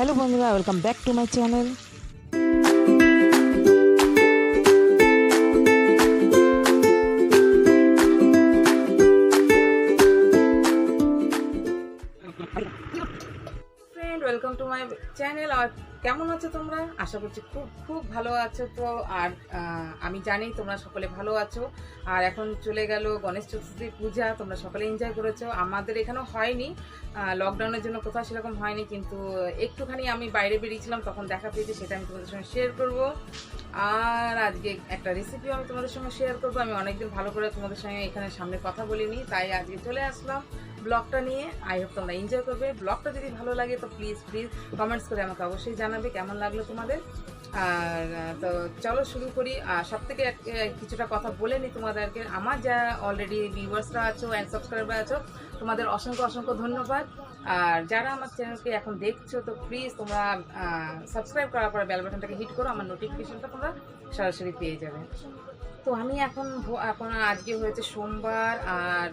Hello বন্ধুরা, welcome back to my channel. Friend, welcome to my channel. আর কেমন আছো তোমরা? আশা করছি খুব খুব ভালো আছো। তো আর আমি জানি তোমরা সকলে ভালো আছো। আর এখন চলে গেল গণেশ চতুর্থী পূজা, তোমরা সকলে এনজয় করেছো। আমাদের এখানেও হয়নি, লকডাউনের জন্য কোথাও সেরকম হয়নি, কিন্তু একটুখানি আমি বাইরে বেরিয়েছিলাম, তখন দেখা পেয়েছি, সেটা আমি তোমাদের সঙ্গে শেয়ার করব। আর আজকে একটা রেসিপিও আমি তোমাদের সঙ্গে শেয়ার করবো। আমি অনেকদিন ভালো করে তোমাদের সঙ্গে এখানে সামনে কথা বলিনি, তাই আজকে চলে আসলাম ব্লগটা নিয়ে। আই হোপ তোমরা এনজয় করবে। ব্লগটা যদি ভালো লাগে তো প্লিজ কমেন্টস করে আমাকে অবশ্যই জানাবে কেমন লাগলো তোমাদের। আর তো চলো শুরু করি। সব থেকে কিছুটা কথা বলে নিই তোমাদেরকে। আমার যা অলরেডি ভিউয়ার্সরা আছো অ্যান্ড সাবস্ক্রাইবার আছো, তোমাদের অসংখ্য অসংখ্য ধন্যবাদ। আর যারা আমার চ্যানেলকে এখন দেখছো তো প্লিজ তোমরা সাবস্ক্রাইব করার পরে বেল বাটনটাকে হিট করো, আমার নোটিফিকেশনটা তোমরা সরাসরি পেয়ে যাবে। তো আমি এখন আজকে হয়েছে সোমবার, আর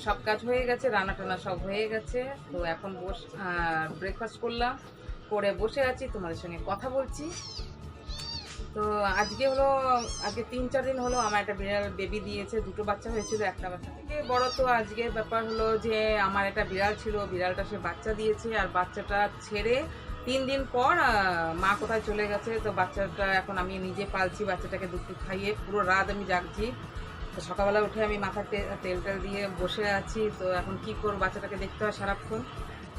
সব কাজ হয়ে গেছে, রান্না টান্না সব হয়ে গেছে। তো এখন ব্রেকফাস্ট করলাম, করে বসে আছি, তোমাদের সঙ্গে কথা বলছি। তো আজকে 3-4 দিন হলো আমার একটা বিড়াল বেবি দিয়েছে। 2টো বাচ্চা হয়েছিল, একটা বাচ্চা থেকে বড়। তো আজকের ব্যাপার হলো যে আমার একটা বিড়াল ছিল, বিড়ালটা সে বাচ্চা দিয়েছে, আর বাচ্চাটা ছেড়ে 3 দিন পর মা কোথায় চলে গেছে। তো বাচ্চাটা এখন আমি নিজে পালছি, বাচ্চাটাকে দুধ খাইয়ে পুরো রাত আমি জাগছি। তো সকালবেলা উঠে আমি মাথায় তেল দিয়ে বসে আছি। তো এখন কি করবো, বাচ্চাটাকে দেখতে হয় সারাক্ষণ।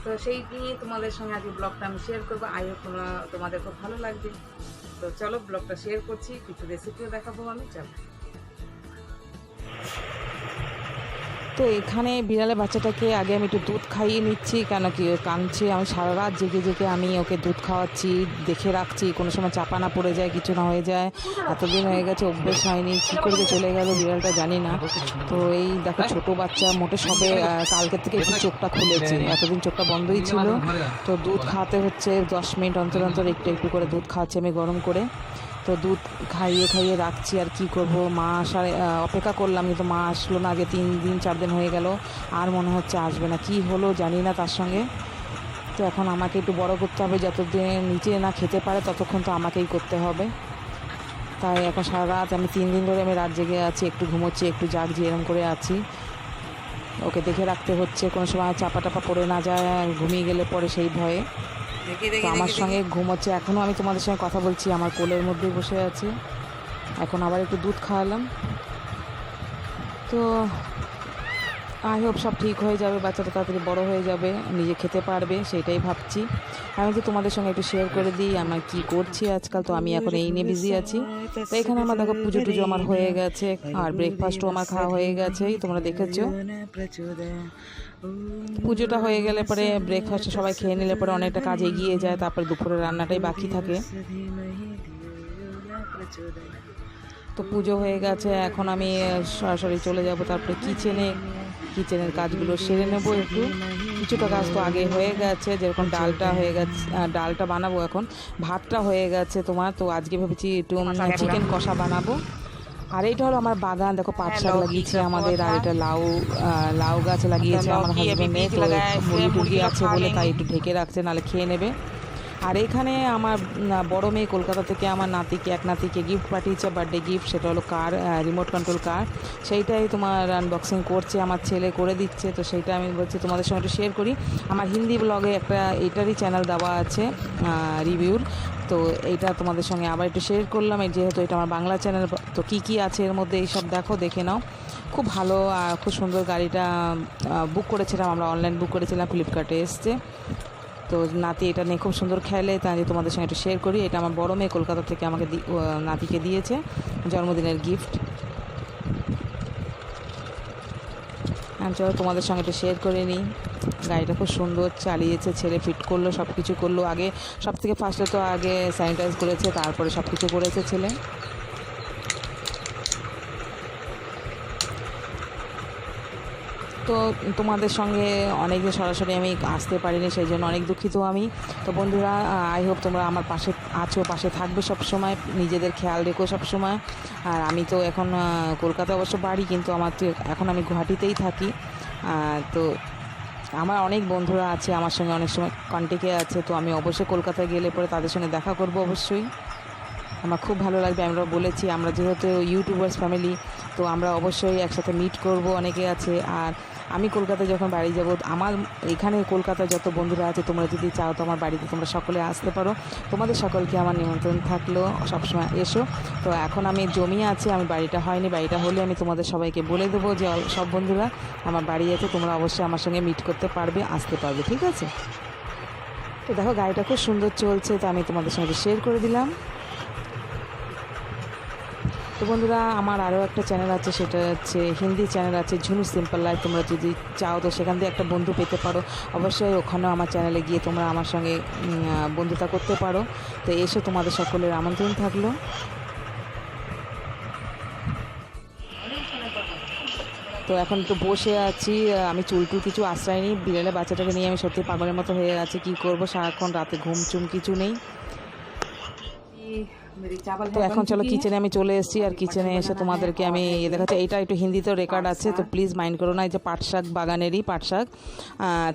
তো সেই নিয়ে তোমাদের সঙ্গে আজকে ব্লগটা আমি শেয়ার করবো। আই হোপ তোমাদের খুব ভালো লাগবে। তো চলো ব্লগটা শেয়ার করছি, কিছু রেসিপিও দেখাবো আমি। চলো। তো এখানে বিড়ালের বাচ্চাটাকে আগে আমি একটু দুধ খাইয়ে নিচ্ছি, কেন কি কাঁদছে। আমি সারা রাত জেগে জেগে আমি ওকে দুধ খাওয়াচ্ছি, দেখে রাখছি, কোনো সময় চাপা না পড়ে যায়, কিছু না হয়ে যায়। এতদিন হয়ে গেছে, অভ্যেস হয়নি, কী করে চলে গেল বিড়ালটা জানি না। তো এই দেখো ছোটো বাচ্চা, মোটে সবে কালকের থেকে একটু চোখটা খুলেছে, এতদিন চোখটা বন্ধই ছিল। তো দুধ খাওয়াতে হচ্ছে 10 মিনিট অন্তর অন্তর একটু একটু করে দুধ খাওয়াচ্ছি আমি গরম করে। তো দুধ খাইয়ে রাখছি। আর কি করব, মা আসার অপেক্ষা করলাম, কিন্তু মা আসলো না। আগে 3-4 দিন হয়ে গেল, আর মনে হচ্ছে আসবে না, কি হলো জানি না তার সঙ্গে। তো এখন আমাকে একটু বড় করতে হবে, যতদিন নিচে না খেতে পারে ততক্ষণ তো আমাকেই করতে হবে। তাই এখন সারা রাত আমি 3 দিন ধরে আমি রাত জেগে আছি, একটু ঘুমোচ্ছি একটু জাগছি, এরকম করে আছি। ওকে দেখে রাখতে হচ্ছে, কোনো সময় চাপা টাপা পড়ে না যায়, ঘুমিয়ে গেলে পরে সেই ভয়ে। তো আমার সঙ্গে ঘুমোচ্ছে, এখনও আমি তোমাদের সঙ্গে কথা বলছি, আমার কোলের মধ্যেই বসে আছে। এখন আবার একটু দুধ খাওয়ালাম। তো আই হোপ সব ঠিক হয়ে যাবে, বাচ্চাটা তাড়াতাড়ি বড় হয়ে যাবে, নিজে খেতে পারবে, সেটাই ভাবছি। আমি তো তোমাদের সঙ্গে একটু শেয়ার করে দিই আমার কি করছি আজকাল। তো আমি এখন এই নিয়ে বিজি আছি। তো এখানে আমার দেখো পুজো টুজো আমার হয়ে গেছে, আর ব্রেকফাস্টও আমার খাওয়া হয়ে গেছে, তোমরা দেখেছো। পুজোটা হয়ে গেলে পরে ব্রেকফাস্টে সবাই খেয়ে নিলে পরে অনেকটা কাজ এগিয়ে যায়, তারপরে দুপুরে রান্নাটাই বাকি থাকে। তো পুজো হয়ে গেছে, এখন আমি সরাসরি চলে যাব তারপরে কিচেনের কাজগুলো সেরে নেব। একটু কিছুটা কাজ তো আগে হয়ে গেছে, যেরকম ডালটা হয়ে গেছে, ডালটা বানাবো, এখন ভাতটা হয়ে গেছে তোমার। তো আজকে ভেবেছি একটু চিকেন কষা বানাবো। আর এইটা হলো আমার বাগান, দেখো পাট শাক লাগিয়েছে আমাদের, আর এটা লাউ গাছ লাগিয়েছে আমার হাজবেন্ডে। তো মুরগি আছে বলে তাই একটু ঢেকে রাখছে, নাহলে খেয়ে নেবে। আর এখানে আমার বড় মেয়ে কলকাতা থেকে আমার এক নাতিকে গিফট পাঠিয়েছে, বার্থডে গিফট। সেটা হলো কার, রিমোট কন্ট্রোল কার। সেইটাই তোমার আনবক্সিং করছে, আমার ছেলে করে দিচ্ছে। তো সেইটা আমি বলছি তোমাদের সঙ্গে একটু শেয়ার করি। আমার হিন্দি ব্লগে একটা এটারই চ্যানেল দেওয়া আছে রিভিউর। তো এইটা তোমাদের সঙ্গে আবার একটু শেয়ার করলাম, যেহেতু এটা আমার বাংলা চ্যানেল। তো কী আছে এর মধ্যে এইসব দেখে নাও। খুব ভালো, খুব সুন্দর। গাড়িটা বুক করেছিলাম আমরা, অনলাইন বুক করেছিলাম, ফ্লিপকার্টে এসছে। তো নাতি এটা নিয়ে খুব সুন্দর খেলে, তাই তোমাদের সঙ্গে একটু শেয়ার করি। এটা আমার বড় মেয়ে কলকাতা থেকে আমাকে নাতিকে দিয়েছে জন্মদিনের গিফট। চলো তোমাদের সঙ্গে একটু শেয়ার করে নিই। গাড়িটা খুব সুন্দর চালিয়েছে, ছেলে ফিট করলো, সব কিছু করলো। আগে সব থেকে ফার্স্টে তো আগে স্যানিটাইজ করেছে, তারপরে সব কিছু করেছে ছেলে। তো তোমাদের সঙ্গে অনেকদিন সরাসরি আমি আসতে পারিনি, সেই জন্য অনেক দুঃখিত আমি। তো বন্ধুরা, আই হোপ তোমরা আমার পাশে আছো, পাশে থাকবে সব সময়, নিজেদের খেয়াল রেখো সব সময়। আর আমি তো এখন কলকাতা অবশ্য বাড়ি, কিন্তু আমার তো এখন আমি গুয়াহাটিতেই থাকি। তো আমার অনেক বন্ধুরা আছে আমার সঙ্গে অনেক সময় কন্ট্যাক্টে আছে, তো আমি অবশ্যই কলকাতায় গেলে পরে তাদের সঙ্গে দেখা করব অবশ্যই। আমার খুব ভালো লাগবে। আমরা বলেছি আমরা যেহেতু ইউটিউবার্স ফ্যামিলি, তো আমরা অবশ্যই একসাথে মিট করব, অনেকে আছে। আর আমি কলকাতায় যখন বাড়ি যাব, আমার এখানে কলকাতায় যত বন্ধুরা আছে, তোমরা যদি চাও তো আমার বাড়িতে তোমরা সকলে আসতে পারো। তোমাদের সকলকে আমার নিমন্ত্রণ থাকলো, সবসময় এসো। তো এখন আমি জমি আছে, আমি বাড়িটা হয়নি, বাড়িটা হলে আমি তোমাদের সবাইকে বলে দেবো যে সব বন্ধুরা আমার বাড়ি আছে, তোমরা অবশ্যই আমার সঙ্গে মিট করতে পারবে, আসতে পারবে, ঠিক আছে? তো দেখো গাড়িটা খুব সুন্দর চলছে, তো আমি তোমাদের সঙ্গে শেয়ার করে দিলাম। তো বন্ধুরা, আমার আরও একটা চ্যানেল আছে, সেটা হচ্ছে হিন্দি চ্যানেল আছে, ঝুনু সিম্পল লাইফ। তোমরা যদি চাও তো সেখান থেকে একটা বন্ধু পেতে পারো, অবশ্যই ওখানেও আমার চ্যানেলে গিয়ে তোমরা আমার সঙ্গে বন্ধুতা করতে পারো। তো এসে তোমাদের সকলের আমন্ত্রণ থাকলো। তো এখন একটু বসে আছি, আমি চুলটুল কিছু আশ্রয় নিই, বিড়ালে বাচ্চাটাকে নিয়ে আমি সত্যি পাগলের মতো হয়ে আছি। কী করবো, সারাক্ষণ রাতে ঘুম চুম কিছু নেই। তো এখন চলো কিচেনে আমি চলে এসেছি, আর কিচেনে এসে তোমাদেরকে আমি দেখাচ্ছি। এইটা একটু হিন্দিতেও রেকর্ড আছে, তো প্লিজ মাইন্ড করো না। এই যে পাট শাক, বাগানেরই পাট শাক,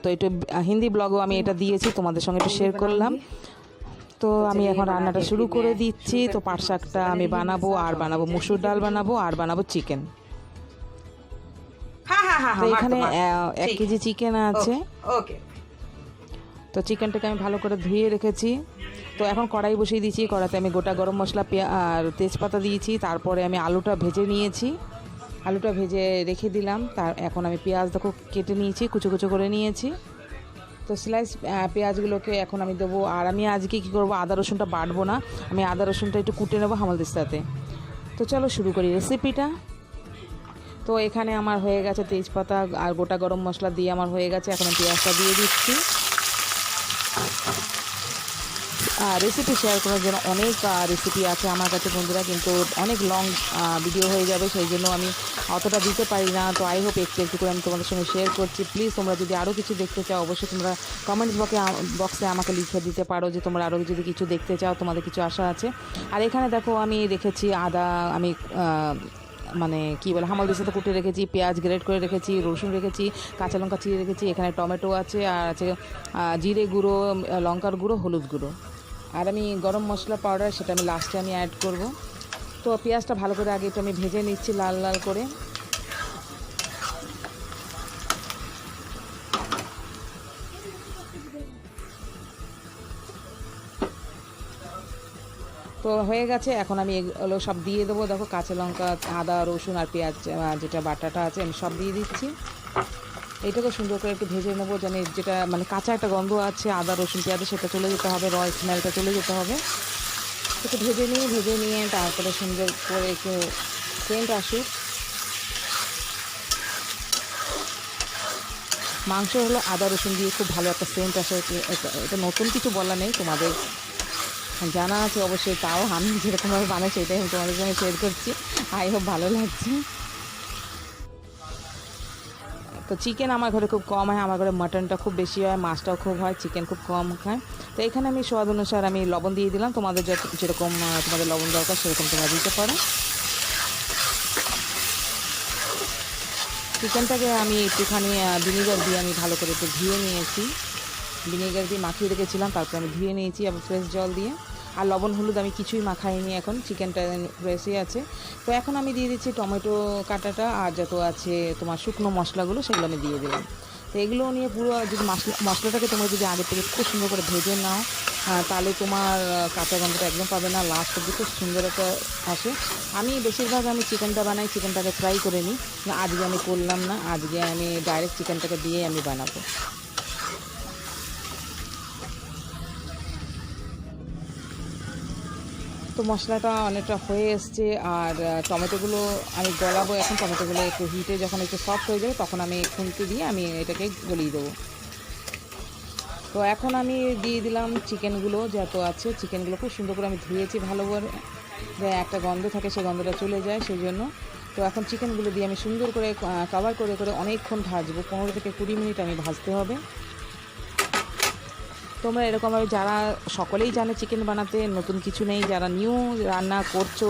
তো একটু হিন্দি ব্লগও আমি এটা দিয়েছি, তোমাদের সঙ্গে একটু শেয়ার করলাম। তো আমি এখন রান্নাটা শুরু করে দিচ্ছি। তো পাট শাকটা আমি বানাবো, আর বানাবো মুসুর ডাল বানাবো, আর বানাবো চিকেন। তো এখানে 1 কেজি চিকেন আছে। তো চিকেনটাকে আমি ভালো করে ধুয়ে রেখেছি। তো এখন কড়াই বসিয়ে দিয়েছি, কড়াইতে আমি গোটা গরম মশলা আর তেজপাতা দিয়েছি। তারপরে আমি আলুটা ভেজে নিয়েছি, আলুটা ভেজে রেখে দিলাম। এখন আমি পেঁয়াজ দেখো কেটে নিয়েছি, কুচো কুচো করে নিয়েছি। তো স্লাইস পেঁয়াজগুলোকে এখন আমি দেবো। আর আমি আজকে কী করবো, আদা রসুনটা বাটবো না, আমি আদা রসুনটা একটু কুটে নেবো হামালদিস্তাতে। তো চলো শুরু করি রেসিপিটা। তো এখানে আমার হয়ে গেছে তেজপাতা আর গোটা গরম মশলা দিয়ে আমার হয়ে গেছে। এখন আমি পেঁয়াজটা দিয়ে দিচ্ছি। রেসিপি শেয়ার করার জন্য অনেক রেসিপি আছে আমার কাছে বন্ধুরা, কিন্তু অনেক লং ভিডিও হয়ে যাবে, সেই জন্য আমি অতটা দিতে পারি না। তো আই হোপ একটু একটু করে আমি তোমাদের সঙ্গে শেয়ার করছি। প্লিজ তোমরা যদি আরও কিছু দেখতে চাও, অবশ্যই তোমরা কমেন্টস বক্সে আমাকে লিখে দিতে পারো যে তোমরা আরও যদি কিছু দেখতে চাও, তোমাদের কিছু আশা আছে। আর এখানে দেখো আমি রেখেছি আদা, আমি মানে কী বলে হামালদিস্তাতে কুটে রেখেছি, পেঁয়াজ গ্রেট করে রেখেছি, রসুন রেখেছি, কাঁচা লঙ্কা চিড়ে রেখেছি, এখানে টমেটো আছে, আর আছে জিরে গুঁড়ো, লঙ্কার গুঁড়ো, হলুদ গুঁড়ো, আর আমি গরম মশলা পাউডার, সেটা আমি লাস্টে আমি অ্যাড করব। তো পেঁয়াজটা ভালো করে আগে একটু আমি ভেজে নিচ্ছি লাল লাল করে। তো হয়ে গেছে, এখন আমি এগুলো সব দিয়ে দেবো। দেখো কাঁচা লঙ্কা, আদা, রসুন আর পেঁয়াজ যেটা বাটাটা আছে আমি সব দিয়ে দিচ্ছি। এইটাকে সুন্দর করে একটু ভেজে নেবো, যেন যেটা মানে কাঁচা একটা গন্ধ আছে আদা রসুন পেঁয়াজে, সেটা চলে যেতে হবে, র স্মেলটা চলে যেতে হবে। একটু ভেজে নিয়ে তারপরে সুন্দর করে একটু সেন্ট আসুক। মাংস হলো আদা রসুন দিয়ে খুব ভালো একটা সেন্ট আসে। এটা নতুন কিছু বলা নেই, তোমাদের জানা আছে অবশ্যই, তাও আমি যেরকমভাবে বানাই সেটাই আমি তোমাদের সঙ্গে শেয়ার করছি। আই হোপ ভালো লাগছে। তো চিকেন আমার ঘরে খুব কম হয়, আমার ঘরে মাটনটা খুব বেশি হয়, মাছটাও খুব হয়, চিকেন খুব কম খায়। তো এখানে আমি স্বাদ অনুসার আমি লবণ দিয়ে দিলাম, তোমাদের যেরকম তোমাদের লবণ দরকার সেরকম তোমরা দিতে পারো। চিকেনটাকে আমি একটুখানি ভিনিগার দিয়ে আমি ভালো করে একটু ধুয়ে নিয়েছি, ভিনিগার দিয়ে মাখিয়ে রেখেছিলাম, তারপরে আমি ধুয়ে নিয়েছি আবার ফ্রেশ জল দিয়ে। আর লবণ হলুদ আমি কিছুই মাখাইনি, এখন চিকেনটা ফ্রেশই আছে। তো এখন আমি দিয়ে দিচ্ছি টমেটো কাটাটা, আর যত আছে তোমার শুকনো মশলাগুলো সেগুলো আমি দিয়ে দিলাম। তো এগুলো নিয়ে পুরো যদি মশলাটাকে তোমরা যদি আগে থেকে খুব সুন্দর করে ভেজে নাও, তাহলে তোমার কাঁচা গন্ধটা একদম পাবে না, লাস্ট অব্দি খুব সুন্দর একটা আসে। আমি বেশিরভাগ আমি চিকেনটা বানাই, চিকেনটাকে ফ্রাই করে নিই, আজকে আমি করলাম না, আজকে আমি ডাইরেক্ট চিকেনটাকে দিয়ে আমি বানাবো। তো মশলাটা অনেকটা হয়ে এসছে, আর টমেটোগুলো আমি গলাবো এখন। টমেটোগুলো একটু হিটে যখন একটু সফট হয়ে যাবে, তখন আমি খুন্তি দিয়ে আমি এটাকে গলিয়ে দেবো। তো এখন আমি দিয়ে দিলাম চিকেনগুলো, যত আছে চিকেনগুলো খুব সুন্দর করে আমি ধুয়েছি ভালো করে, যে একটা গন্ধ থাকে সেই গন্ধটা চলে যায় সেই জন্য। তো এখন চিকেনগুলো দিয়ে আমি সুন্দর করে কভার করে করে অনেকক্ষণ ভাজবো, 15 থেকে 20 মিনিট আমি ভাজতে হবে। তোমরা এরকমভাবে যারা সকলেই জানে চিকেন বানাতে, নতুন কিছু নেই, যারা নিউ রান্না করছো,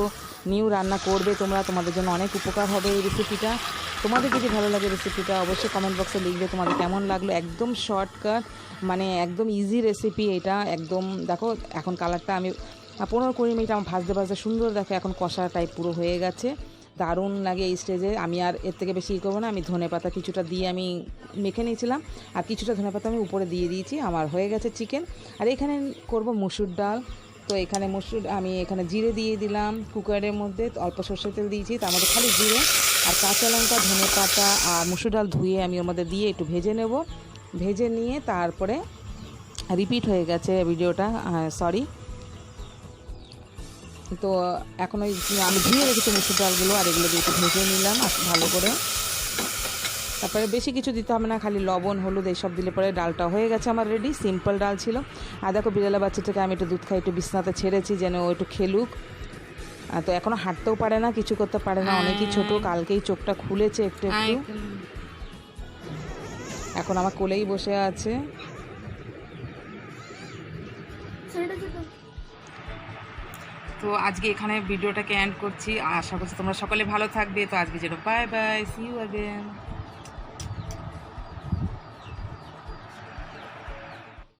নিউ রান্না করবে তোমরা, তোমাদের জন্য অনেক উপকার হবে এই রেসিপিটা। তোমাদের যদি ভালো লাগে রেসিপিটা অবশ্যই কমেন্ট বক্সে লিখবে তোমাদের কেমন লাগলো। একদম শর্টকাট, মানে একদম ইজি রেসিপি এটা। একদম দেখো এখন কালারটা আমি 15-20 মিনিট আমার ভাজতে ভাজতে সুন্দর, দেখো এখন কষা টাইপ পুরো হয়ে গেছে, দারুণ লাগে এই স্টেজে। আমি আর এর থেকে বেশি করবো না, আমি ধনেপাতা কিছুটা দিয়ে আমি মেখে নিয়েছিলাম, আর কিছুটা ধনেপাতা আমি উপরে দিয়ে দিয়েছি। আমার হয়ে গেছে চিকেন। আর এখানে করব মুসুর ডাল। তো এখানে আমি এখানে জিরে দিয়ে দিলাম কুকারের মধ্যে, অল্প সর্ষের তেল দিয়েছি, তার মধ্যে খালি জিরে আর কাঁচা লঙ্কা, ধনেপাতা আর মুসুর ডাল ধুয়ে আমি ওর মধ্যে দিয়ে একটু ভেজে নেব। ভেজে নিয়ে তারপরে রিপিট হয়ে গেছে ভিডিওটা, সরি। তো এখন ওই আমি ধুয়ে রেখেছি মুসুর ডালগুলো, আর এগুলো দিয়ে একটু ভেজে নিলাম ভালো করে। তারপরে বেশি কিছু দিতে হবে না, খালি লবণ হলুদ এইসব দিলে পরে ডালটা হয়ে গেছে আমার রেডি। সিম্পল ডাল ছিল। আর দেখো বিড়ালা বাচ্চাটাকে আমি একটু দুধ খাই একটু বিছনাতে ছেড়েছি যেন ও একটু খেলুক। তো এখনও হাঁটতেও পারে না, কিছু করতে পারে না, অনেকই ছোট, কালকেই চোখটা খুলেছে একটু একটু। এখন আমার কোলেই বসে আছে। তো আজকে এখানে ভিডিওটাকে এন্ড করছি। আশা করছি তোমরা সকলে ভালো থাকবে। তো আজকে যেন bye bye, see you again.